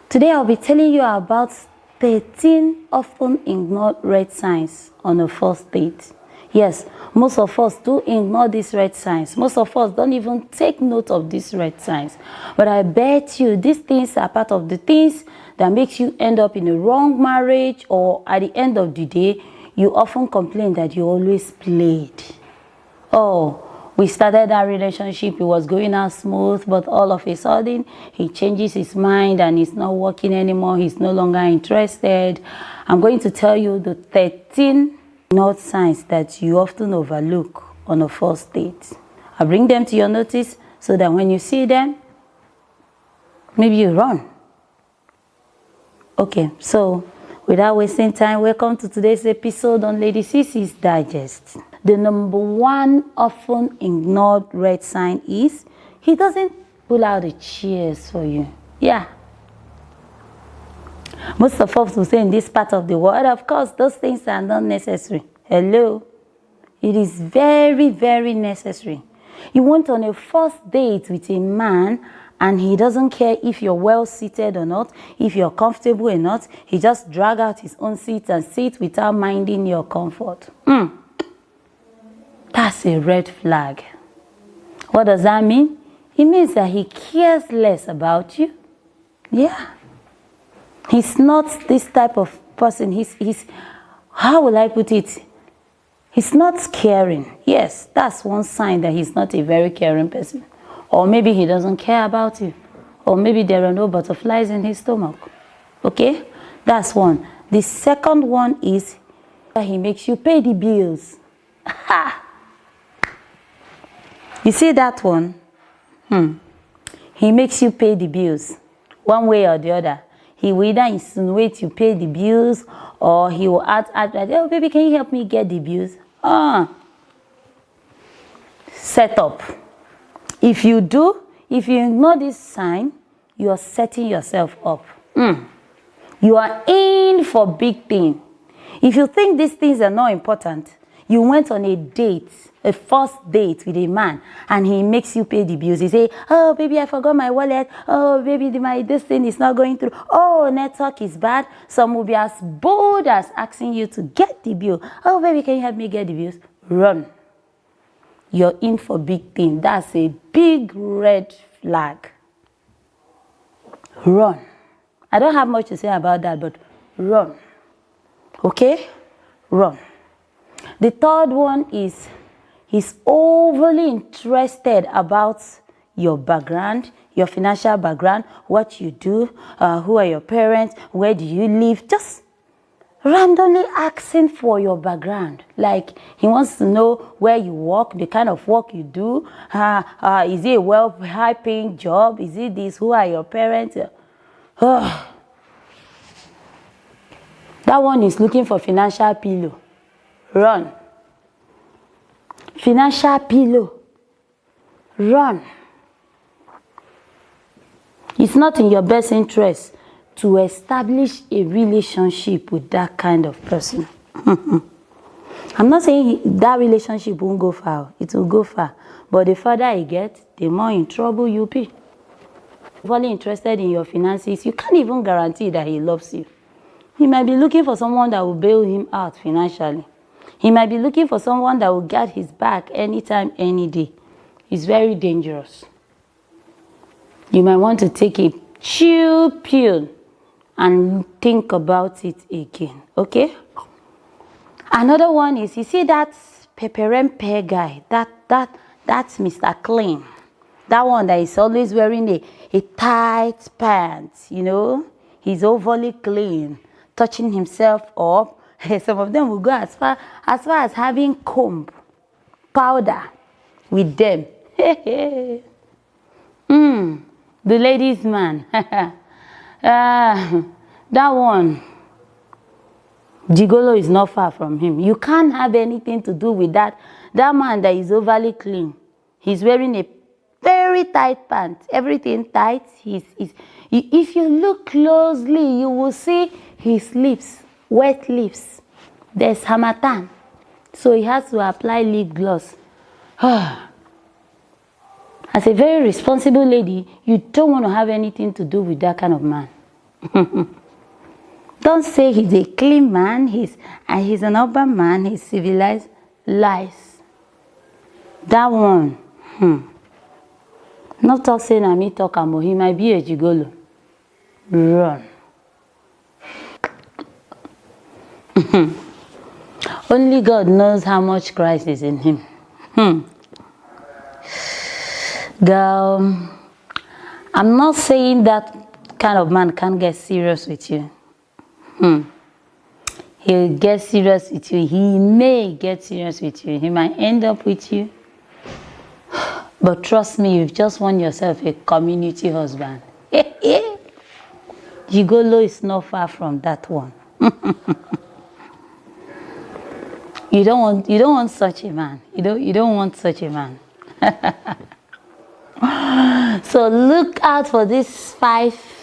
Today I'll be telling you about 13 often ignored red signs on a first date. Yes, most of us do ignore these red signs. Most of us don't even take note of these red signs. But I bet you these things are part of the things that makes you end up in a wrong marriage, or at the end of the day, you often complain that you always played. Oh, we started that relationship, it was going out smooth, but all of a sudden, he changes his mind and it's not working anymore. He's no longer interested. I'm going to tell you the 13 ignored signs that you often overlook on a first date. I bring them to your notice so that when you see them, maybe you run. Okay, so without wasting time, welcome to today's episode on Lady Cece's Digest. The number one often ignored red sign is he doesn't pull out the chairs for you. Yeah. Most of us will say in this part of the world, of course, those things are not necessary. Hello? It is very, very necessary. You went on a first date with a man and he doesn't care if you're well seated or not, if you're comfortable or not. He just drags out his own seat and sits without minding your comfort. That's a red flag. What does that mean? It means that he cares less about you. Yeah. He's not this type of person. He's how will I put it? He's not caring. Yes, that's one sign that he's not a very caring person. Or maybe he doesn't care about you. Or maybe there are no butterflies in his stomach. Okay? That's one. The second one is that he makes you pay the bills. You see that one? He makes you pay the bills. One way or the other. He will either insinuate you pay the bills, or he will add that, oh baby, can you help me get the bills? Set up. If you ignore this sign, you are setting yourself up. You are in for big thing. If you think these things are not important, you went on a date, a first date with a man, and he makes you pay the bills. He say, oh baby, I forgot my wallet. Oh baby, this thing is not going through. Oh, network is bad. Some will be as bold as asking you to get the bill. Oh baby, can you help me get the bills? Run. You're in for big thing. That's a big red flag. Run. I don't have much to say about that, but run. Okay? Run. The third one is he's overly interested about your background, your financial background, what you do, who are your parents, where do you live, just randomly asking for your background. Like he wants to know where you work, the kind of work you do, is it a high-paying job, is it this, who are your parents? That one is looking for financial pillow. Run. Financial pillow. Run. It's not in your best interest to establish a relationship with that kind of person. I'm not saying that relationship won't go far. It will go far. But the further you get, the more in trouble you'll be. If only interested in your finances, you can't even guarantee that he loves you. He might be looking for someone that will bail him out financially. He might be looking for someone that will get his back anytime, any day. It's very dangerous. You might want to take a chill pill and think about it again. Okay? Another one is, you see that pepper guy, that's Mr. Clean. That one that is always wearing a tight pants, you know? He's overly clean, touching himself up. Some of them will go as far as having comb, powder with them. The ladies' man. That one, gigolo is not far from him. You can't have anything to do with that man that is overly clean. He's wearing a very tight pants, everything tight. If you look closely, you will see his lips. Wet lips. There's harmattan, so he has to apply lip gloss. As a very responsible lady, you don't want to have anything to do with that kind of man. Don't say he's a clean man, he's an urban man, he's civilized. Lies. That one, not talk saying na me talk am, he might be a gigolo. Run. Only God knows how much Christ is in him. Girl, I'm not saying that kind of man can't get serious with you. He'll get serious with you. He may get serious with you. He might end up with you. But trust me, you've just won yourself a community husband. Gigolo is not far from that one. You don't want such a man. You don't want such a man. So look out for these 5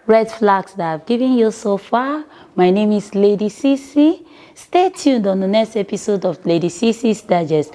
red flags that I've given you so far. My name is Lady CC. Stay tuned on the next episode of Lady CC's Digest.